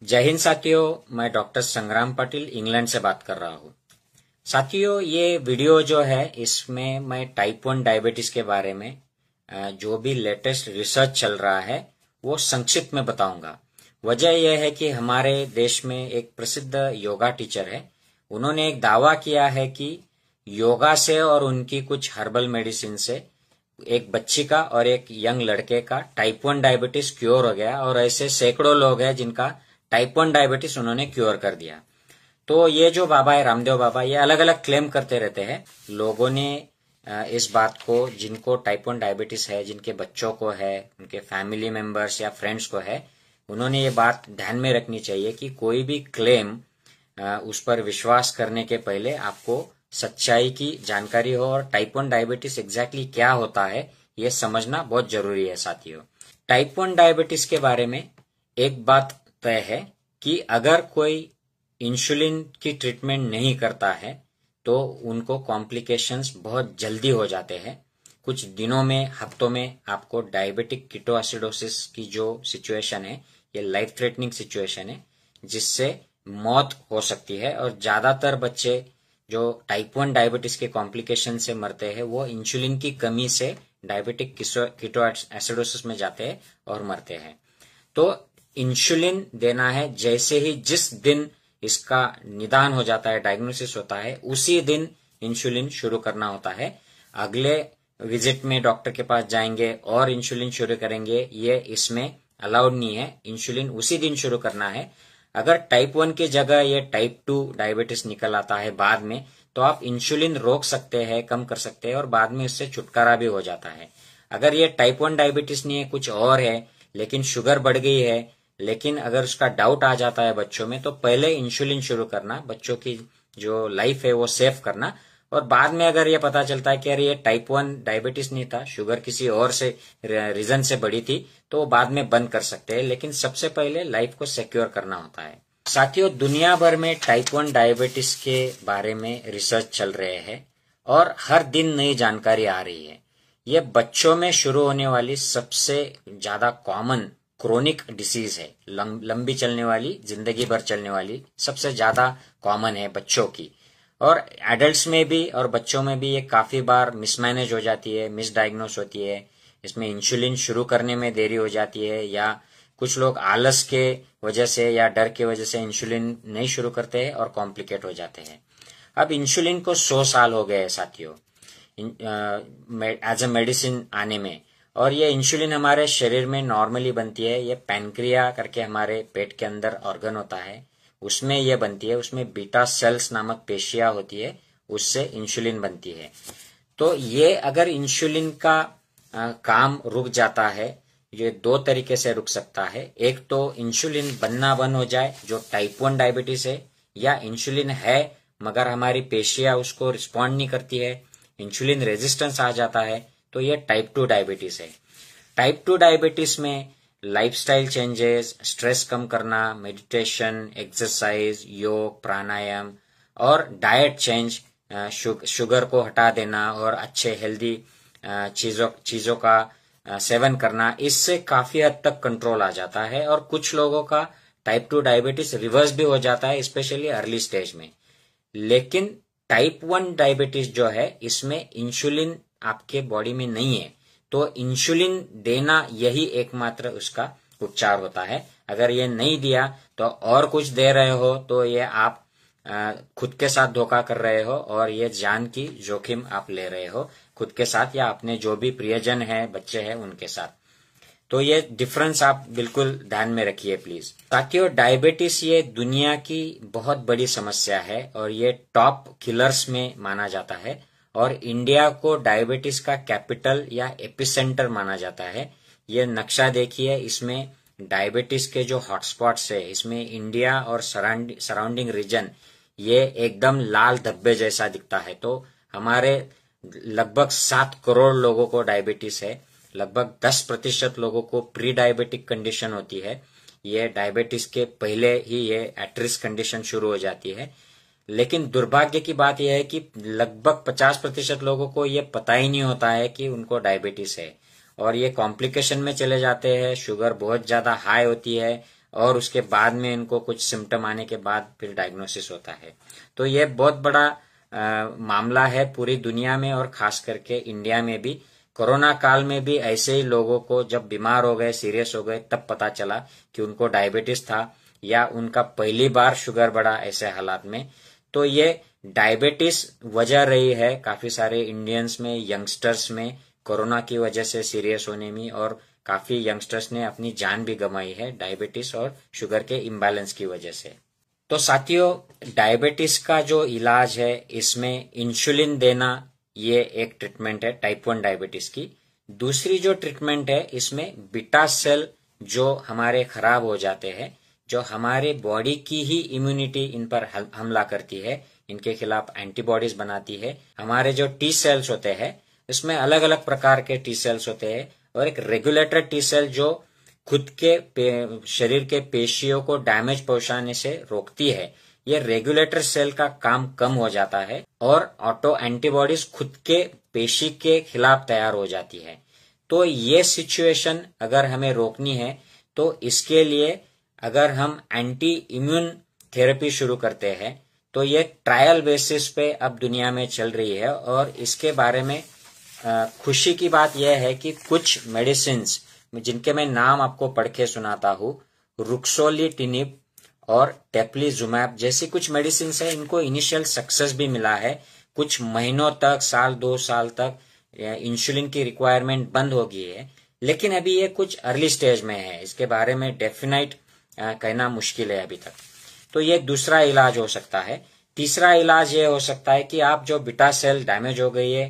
जय हिंद साथियों, मैं डॉक्टर संग्राम पाटिल इंग्लैंड से बात कर रहा हूँ। साथियों, ये वीडियो जो है इसमें मैं टाइप 1 डायबिटीज के बारे में जो भी लेटेस्ट रिसर्च चल रहा है वो संक्षिप्त में बताऊंगा। वजह यह है कि हमारे देश में एक प्रसिद्ध योगा टीचर है। उन्होंने एक दावा किया है कि योगा से और उनकी कुछ हर्बल मेडिसिन से एक बच्ची का और एक यंग लड़के का टाइप 1 डायबिटीज क्योर हो गया, और ऐसे सैकड़ों लोग हैं जिनका टाइप 1 डायबिटीज उन्होंने क्योर कर दिया। तो ये जो बाबा है, रामदेव बाबा, ये अलग अलग क्लेम करते रहते हैं। लोगों ने इस बात को, जिनको टाइप 1 डायबिटीज है, जिनके बच्चों को है, उनके फैमिली मेंबर्स या फ्रेंड्स को है, उन्होंने ये बात ध्यान में रखनी चाहिए कि कोई भी क्लेम उस पर विश्वास करने के पहले आपको सच्चाई की जानकारी हो और टाइप 1 डायबिटीज एग्जैक्टली क्या होता है ये समझना बहुत जरूरी है। साथियों, टाइप 1 डायबिटीज के बारे में एक बात तय है कि अगर कोई इंसुलिन की ट्रीटमेंट नहीं करता है तो उनको कॉम्प्लिकेशंस बहुत जल्दी हो जाते हैं। कुछ दिनों में, हफ्तों में आपको डायबिटिक कीटोएसिडोसिस की जो सिचुएशन है, ये लाइफ थ्रेटनिंग सिचुएशन है जिससे मौत हो सकती है। और ज्यादातर बच्चे जो टाइप 1 डायबिटीज के कॉम्प्लिकेशन से मरते हैं वो इंसुलिन की कमी से डायबिटिक कीटोएसिडोसिस में जाते हैं और मरते हैं। तो इंसुलिन देना है, जैसे ही जिस दिन इसका निदान हो जाता है, डायग्नोसिस होता है, उसी दिन इंसुलिन शुरू करना होता है। अगले विजिट में डॉक्टर के पास जाएंगे और इंसुलिन शुरू करेंगे, ये इसमें अलाउड नहीं है। इंसुलिन उसी दिन शुरू करना है। अगर टाइप 1 की जगह ये टाइप 2 डायबिटीज निकल आता है बाद में, तो आप इंसुलिन रोक सकते हैं, कम कर सकते हैं और बाद में इससे छुटकारा भी हो जाता है। अगर ये टाइप 1 डायबिटीज नहीं है, कुछ और है, लेकिन शुगर बढ़ गई है, लेकिन अगर उसका डाउट आ जाता है बच्चों में, तो पहले इंसुलिन शुरू करना, बच्चों की जो लाइफ है वो सेव करना। और बाद में अगर ये पता चलता है कि अरे ये टाइप 1 डायबिटीज नहीं था, शुगर किसी और से रीजन से बढ़ी थी, तो वो बाद में बंद कर सकते हैं। लेकिन सबसे पहले लाइफ को सिक्योर करना होता है। साथियों, दुनिया भर में टाइप 1 डायबिटीज के बारे में रिसर्च चल रहे हैं और हर दिन नई जानकारी आ रही है। ये बच्चों में शुरू होने वाली सबसे ज्यादा कॉमन क्रोनिक डिसीज है। लंबी चलने वाली, जिंदगी भर चलने वाली सबसे ज्यादा कॉमन है बच्चों की। और एडल्ट्स में भी और बच्चों में भी ये काफी बार मिसमैनेज हो जाती है, मिसडायग्नोस होती है। इसमें इंसुलिन शुरू करने में देरी हो जाती है, या कुछ लोग आलस के वजह से या डर के वजह से इंसुलिन नहीं शुरू करते हैं और कॉम्प्लिकेट हो जाते हैं। अब इंसुलिन को 100 साल हो गए हैं साथियों एज ए मेडिसिन आने में। और ये इंसुलिन हमारे शरीर में नॉर्मली बनती है। ये पैनक्रिया करके हमारे पेट के अंदर ऑर्गन होता है, उसमें ये बनती है। उसमें बीटा सेल्स नामक पेशियां होती है, उससे इंसुलिन बनती है। तो ये अगर इंसुलिन का काम रुक जाता है, ये दो तरीके से रुक सकता है। एक तो इंसुलिन बनना बंद हो जाए, जो टाइप 1 डायबिटीज है, या इंसुलिन है मगर हमारी पेशियां उसको रिस्पॉन्ड नहीं करती है, इंसुलिन रेजिस्टेंस आ जाता है, तो ये टाइप 2 डायबिटीज है। टाइप 2 डायबिटीज में लाइफस्टाइल चेंजेस, स्ट्रेस कम करना, मेडिटेशन, एक्सरसाइज, योग, प्राणायाम और डाइट चेंज, शुगर को हटा देना और अच्छे हेल्दी चीजों का सेवन करना, इससे काफी हद तक कंट्रोल आ जाता है। और कुछ लोगों का टाइप 2 डायबिटीज रिवर्स भी हो जाता है, स्पेशली अर्ली स्टेज में। लेकिन टाइप 1 डायबिटीज जो है, इसमें इंसुलिन आपके बॉडी में नहीं है, तो इंसुलिन देना यही एकमात्र उसका उपचार होता है। अगर ये नहीं दिया तो और कुछ दे रहे हो तो ये आप खुद के साथ धोखा कर रहे हो और ये जान की जोखिम आप ले रहे हो, खुद के साथ या अपने जो भी प्रियजन है, बच्चे हैं, उनके साथ। तो ये डिफरेंस आप बिल्कुल ध्यान में रखिए प्लीज। साथियों, डायबिटीज ये दुनिया की बहुत बड़ी समस्या है और ये टॉप किलर्स में माना जाता है। और इंडिया को डायबिटीज का कैपिटल या एपिसेंटर माना जाता है। ये नक्शा देखिए, इसमें डायबिटीज के जो हॉटस्पॉट्स है, इसमें इंडिया और सराउंडिंग रीजन ये एकदम लाल धब्बे जैसा दिखता है। तो हमारे लगभग 7 करोड़ लोगों को डायबिटीज है। लगभग 10% लोगों को प्री डायबिटिक कंडीशन होती है। ये डायबिटीज के पहले ही ये एट रिस्क कंडीशन शुरू हो जाती है। लेकिन दुर्भाग्य की बात यह है कि लगभग 50% लोगों को ये पता ही नहीं होता है कि उनको डायबिटीज है और ये कॉम्प्लिकेशन में चले जाते हैं। शुगर बहुत ज्यादा हाई होती है और उसके बाद में इनको कुछ सिम्टम आने के बाद फिर डायग्नोसिस होता है। तो ये बहुत बड़ा मामला है पूरी दुनिया में और खास करके इंडिया में भी। कोरोना काल में भी ऐसे ही लोगों को जब बीमार हो गए, सीरियस हो गए, तब पता चला कि उनको डायबिटीज था या उनका पहली बार शुगर बढ़ा ऐसे हालात में। तो ये डायबिटीज वजह रही है काफी सारे इंडियंस में, यंगस्टर्स में, कोरोना की वजह से सीरियस होने में, और काफी यंगस्टर्स ने अपनी जान भी गंवाई है डायबिटीज और शुगर के इम्बैलेंस की वजह से। तो साथियों, डायबिटीज का जो इलाज है इसमें इंसुलिन देना ये एक ट्रीटमेंट है टाइप 1 डायबिटीज की। दूसरी जो ट्रीटमेंट है इसमें बीटा सेल जो हमारे खराब हो जाते हैं, जो हमारे बॉडी की ही इम्यूनिटी इन पर हमला करती है, इनके खिलाफ एंटीबॉडीज बनाती है। हमारे जो टी सेल्स होते हैं इसमें अलग अलग प्रकार के टी सेल्स होते हैं, और एक रेगुलेटर टी सेल जो खुद के शरीर के पेशियों को डैमेज पहुंचाने से रोकती है। ये रेगुलेटर सेल का काम कम हो जाता है और ऑटो एंटीबॉडीज खुद के पेशी के खिलाफ तैयार हो जाती है। तो ये सिचुएशन अगर हमें रोकनी है तो इसके लिए अगर हम एंटी इम्यून थेरेपी शुरू करते हैं तो ये ट्रायल बेसिस पे अब दुनिया में चल रही है। और इसके बारे में खुशी की बात यह है कि कुछ मेडिसिन्स जिनके मैं नाम आपको पढ़ के सुनाता हूँ, रुक्सोलिटिनिब और टेप्लीजुमैब जैसी कुछ मेडिसिन है, इनको इनिशियल सक्सेस भी मिला है। कुछ महीनों तक, साल 2 साल तक इंसुलिन की रिक्वायरमेंट बंद हो गई है, लेकिन अभी ये कुछ अर्ली स्टेज में है। इसके बारे में डेफिनेट कहना मुश्किल है अभी तक। तो ये दूसरा इलाज हो सकता है। तीसरा इलाज ये हो सकता है कि आप जो बीटा सेल डैमेज हो गई है,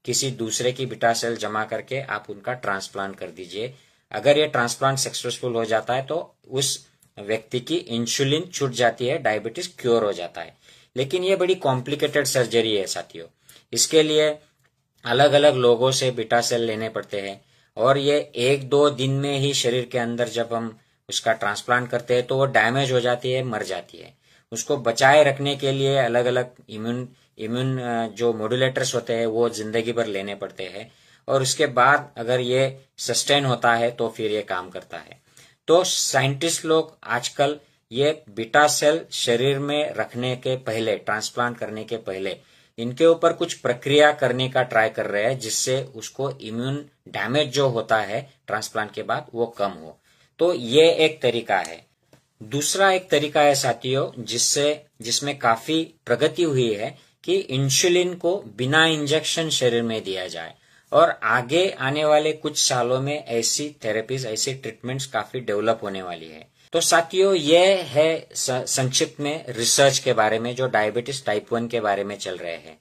किसी दूसरे की बीटा सेल जमा करके आप उनका ट्रांसप्लांट कर दीजिए। अगर ये ट्रांसप्लांट सक्सेसफुल हो जाता है तो उस व्यक्ति की इंसुलिन छूट जाती है, डायबिटीज क्योर हो जाता है। लेकिन ये बड़ी कॉम्प्लिकेटेड सर्जरी है साथियों। इसके लिए अलग अलग लोगों से बीटा सेल लेने पड़ते हैं, और ये 1-2 दिन में ही शरीर के अंदर जब हम उसका ट्रांसप्लांट करते हैं तो वो डैमेज हो जाती है, मर जाती है। उसको बचाए रखने के लिए अलग अलग इम्यून जो मॉड्यूलेटर्स होते हैं वो जिंदगी भर लेने पड़ते हैं, और उसके बाद अगर ये सस्टेन होता है तो फिर ये काम करता है। तो साइंटिस्ट लोग आजकल ये बीटा सेल शरीर में रखने के पहले, ट्रांसप्लांट करने के पहले, इनके ऊपर कुछ प्रक्रिया करने का ट्राई कर रहे हैं जिससे उसको इम्यून डैमेज जो होता है ट्रांसप्लांट के बाद वो कम हो। तो ये एक तरीका है। दूसरा एक तरीका है साथियों जिसमें काफी प्रगति हुई है कि इंसुलिन को बिना इंजेक्शन शरीर में दिया जाए, और आगे आने वाले कुछ सालों में ऐसी थेरेपीज, ऐसी ट्रीटमेंट्स काफी डेवलप होने वाली है। तो साथियों, ये है संक्षिप्त में रिसर्च के बारे में जो डायबिटीज टाइप 1 के बारे में चल रहे हैं।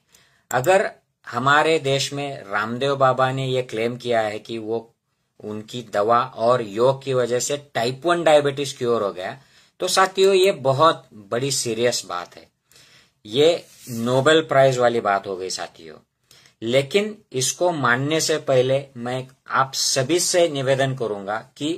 अगर हमारे देश में रामदेव बाबा ने ये क्लेम किया है कि वो उनकी दवा और योग की वजह से टाइप 1 डायबिटीज क्योर हो गया, तो साथियों ये बहुत बड़ी सीरियस बात है। ये नोबेल प्राइज वाली बात हो गई साथियों। लेकिन इसको मानने से पहले मैं आप सभी से निवेदन करूंगा कि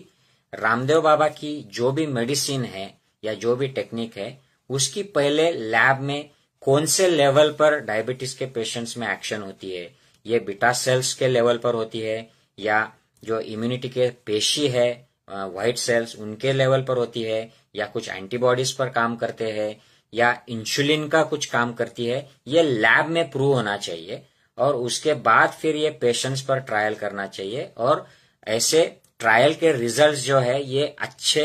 रामदेव बाबा की जो भी मेडिसिन है या जो भी टेक्निक है, उसकी पहले लैब में कौन से लेवल पर डायबिटीज के पेशेंट्स में एक्शन होती है। ये बीटा सेल्स के लेवल पर होती है, या जो इम्यूनिटी के पेशी है व्हाइट सेल्स उनके लेवल पर होती है, या कुछ एंटीबॉडीज पर काम करते हैं, या इंसुलिन का कुछ काम करती है। ये लैब में प्रूव होना चाहिए, और उसके बाद फिर ये पेशेंट्स पर ट्रायल करना चाहिए। और ऐसे ट्रायल के रिजल्ट्स जो है ये अच्छे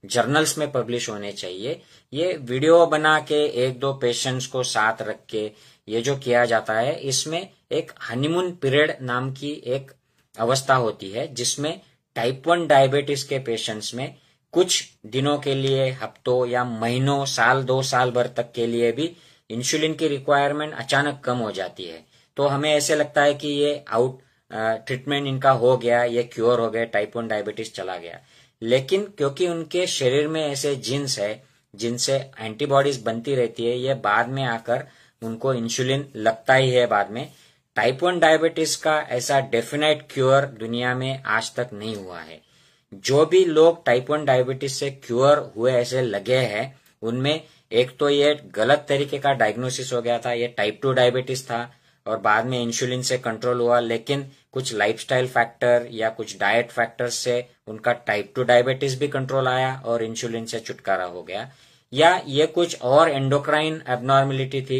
जर्नल्स में पब्लिश होने चाहिए। ये वीडियो बना के 1-2 पेशेंट्स को साथ रख के ये जो किया जाता है, इसमें एक हनीमून पीरियड नाम की एक अवस्था होती है जिसमें टाइप 1 डायबिटीज के पेशेंट्स में कुछ दिनों के लिए, हफ्तों या महीनों, साल 2 साल भर तक के लिए भी इंसुलिन की रिक्वायरमेंट अचानक कम हो जाती है। तो हमें ऐसे लगता है कि ये ट्रीटमेंट इनका हो गया, ये क्योर हो गया, टाइप 1 डायबिटीज चला गया। लेकिन क्योंकि उनके शरीर में ऐसे जीन्स है जिनसे एंटीबॉडीज बनती रहती है, ये बाद में आकर उनको इंसुलिन लगता ही है बाद में। टाइप 1 डायबिटीज का ऐसा डेफिनेट क्योर दुनिया में आज तक नहीं हुआ है। जो भी लोग टाइप 1 डायबिटीज से क्योर हुए ऐसे लगे हैं, उनमें एक तो ये गलत तरीके का डायग्नोसिस हो गया था, ये टाइप 2 डायबिटीज था, और बाद में इंसुलिन से कंट्रोल हुआ। लेकिन कुछ लाइफस्टाइल फैक्टर या कुछ डाइट फैक्टर्स से उनका टाइप 2 डायबिटीज भी कंट्रोल आया और इंसुलिन से छुटकारा हो गया, या ये कुछ और एंडोक्राइन एबनॉर्मेलिटी थी,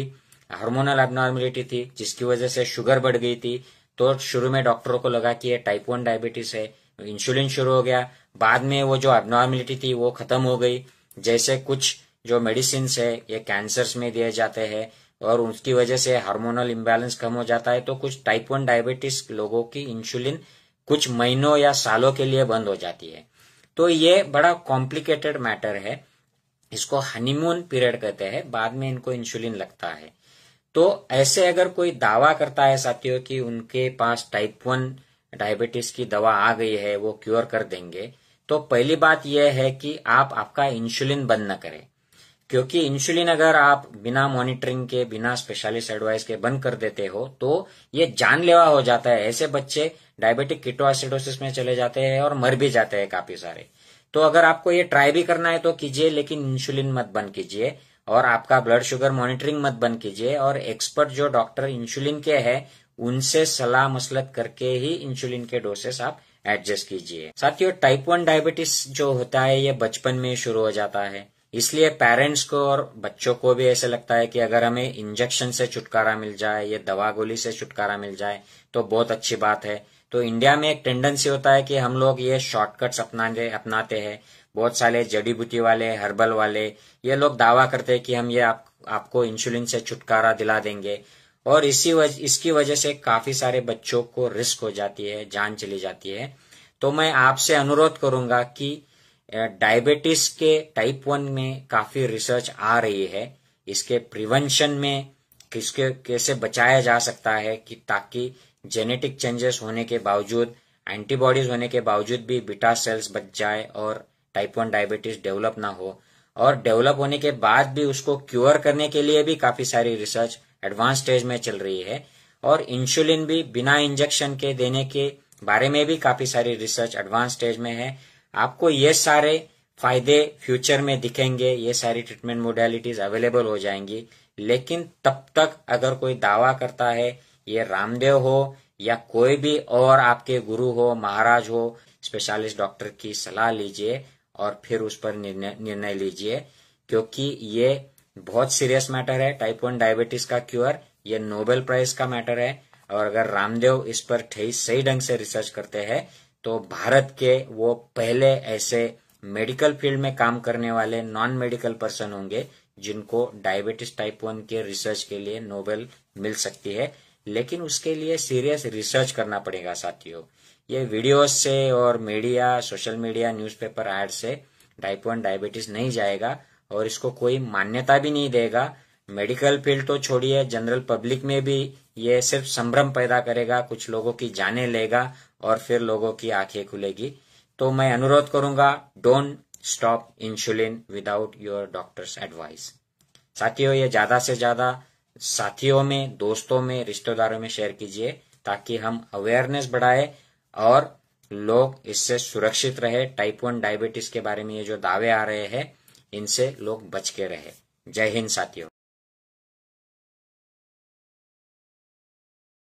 हार्मोनल एबनॉर्मेलिटी थी, जिसकी वजह से शुगर बढ़ गई थी। तो शुरू में डॉक्टरों को लगा कि ये टाइप 1 डायबिटीज है, इंसुलिन शुरू हो गया। बाद में वो जो एबनॉर्मेलिटी थी वो खत्म हो गई। जैसे कुछ जो मेडिसिन है ये कैंसर्स में दिए जाते हैं और उसकी वजह से हार्मोनल इम्बैलेंस कम हो जाता है, तो कुछ टाइप 1 डायबिटीज लोगों की इंसुलिन कुछ महीनों या सालों के लिए बंद हो जाती है। तो ये बड़ा कॉम्प्लिकेटेड मैटर है, इसको हनीमून पीरियड कहते हैं, बाद में इनको इंसुलिन लगता है। तो ऐसे अगर कोई दावा करता है साथियों कि उनके पास टाइप 1 डायबिटीज की दवा आ गई है, वो क्योर कर देंगे, तो पहली बात यह है कि आप आपका इंसुलिन बंद न करें। क्योंकि इंसुलिन अगर आप बिना मॉनिटरिंग के, बिना स्पेशलिस्ट एडवाइस के बंद कर देते हो तो ये जानलेवा हो जाता है। ऐसे बच्चे डायबिटिक कीटोएसिडोसिस में चले जाते हैं और मर भी जाते हैं काफी सारे। तो अगर आपको ये ट्राई भी करना है तो कीजिए, लेकिन इंसुलिन मत बंद कीजिए और आपका ब्लड शुगर मॉनिटरिंग मत बंद कीजिए। और एक्सपर्ट जो डॉक्टर इंसुलिन के हैं उनसे सलाह मसलत करके ही इंसुलिन के डोसेस आप एडजस्ट कीजिए। साथियों, टाइप 1 डायबिटीज जो होता है ये बचपन में शुरू हो जाता है, इसलिए पेरेंट्स को और बच्चों को भी ऐसे लगता है कि अगर हमें इंजेक्शन से छुटकारा मिल जाए, ये दवा गोली से छुटकारा मिल जाए तो बहुत अच्छी बात है। तो इंडिया में एक टेंडेंसी होता है कि हम लोग ये शॉर्टकट्स अपनाते हैं। बहुत सारे जड़ी बूटी वाले, हर्बल वाले, ये लोग दावा करते हैं कि हम ये आपको इंसुलिन से छुटकारा दिला देंगे, और इसकी वजह से काफी सारे बच्चों को रिस्क हो जाती है, जान चली जाती है। तो मैं आपसे अनुरोध करूंगा कि डायबिटीज के टाइप 1 में काफी रिसर्च आ रही है, इसके प्रिवेंशन में किसके कैसे बचाया जा सकता है कि ताकि जेनेटिक चेंजेस होने के बावजूद, एंटीबॉडीज होने के बावजूद भी बीटा सेल्स बच जाए और टाइप 1 डायबिटीज डेवलप ना हो। और डेवलप होने के बाद भी उसको क्योर करने के लिए भी काफी सारी रिसर्च एडवांस स्टेज में चल रही है। और इंसुलिन भी बिना इंजेक्शन के देने के बारे में भी काफी सारी रिसर्च एडवांस स्टेज में है। आपको ये सारे फायदे फ्यूचर में दिखेंगे, ये सारी ट्रीटमेंट मोडेलिटीज अवेलेबल हो जाएंगी। लेकिन तब तक अगर कोई दावा करता है, ये रामदेव हो या कोई भी और आपके गुरु हो, महाराज हो, स्पेशलिस्ट डॉक्टर की सलाह लीजिए और फिर उस पर निर्णय लीजिए, क्योंकि ये बहुत सीरियस मैटर है। टाइप 1 डायबिटीज का क्योर ये नोबेल प्राइज का मैटर है, और अगर रामदेव इस पर सही ढंग से रिसर्च करते हैं तो भारत के वो पहले ऐसे मेडिकल फील्ड में काम करने वाले नॉन मेडिकल पर्सन होंगे जिनको डायबिटीज टाइप 1 के रिसर्च के लिए नोबेल मिल सकती है। लेकिन उसके लिए सीरियस रिसर्च करना पड़ेगा साथियों। ये वीडियोस से और media, social media, newspaper ad से टाइप 1 डायबिटीज नहीं जाएगा और इसको कोई मान्यता भी नहीं देगा। मेडिकल फील्ड तो छोड़िए, जनरल पब्लिक में भी ये सिर्फ संभ्रम पैदा करेगा, कुछ लोगों की जानें लेगा और फिर लोगों की आंखें खुलेगी। तो मैं अनुरोध करूंगा, don't stop insulin without your doctors advice. साथियों, ये ज्यादा से ज्यादा साथियों में, दोस्तों में, रिश्तेदारों में शेयर कीजिए ताकि हम अवेयरनेस बढ़ाए और लोग इससे सुरक्षित रहे। टाइप 1 डायबिटीज के बारे में ये जो दावे आ रहे हैं इनसे लोग बच के रहे। जय हिंद साथियों।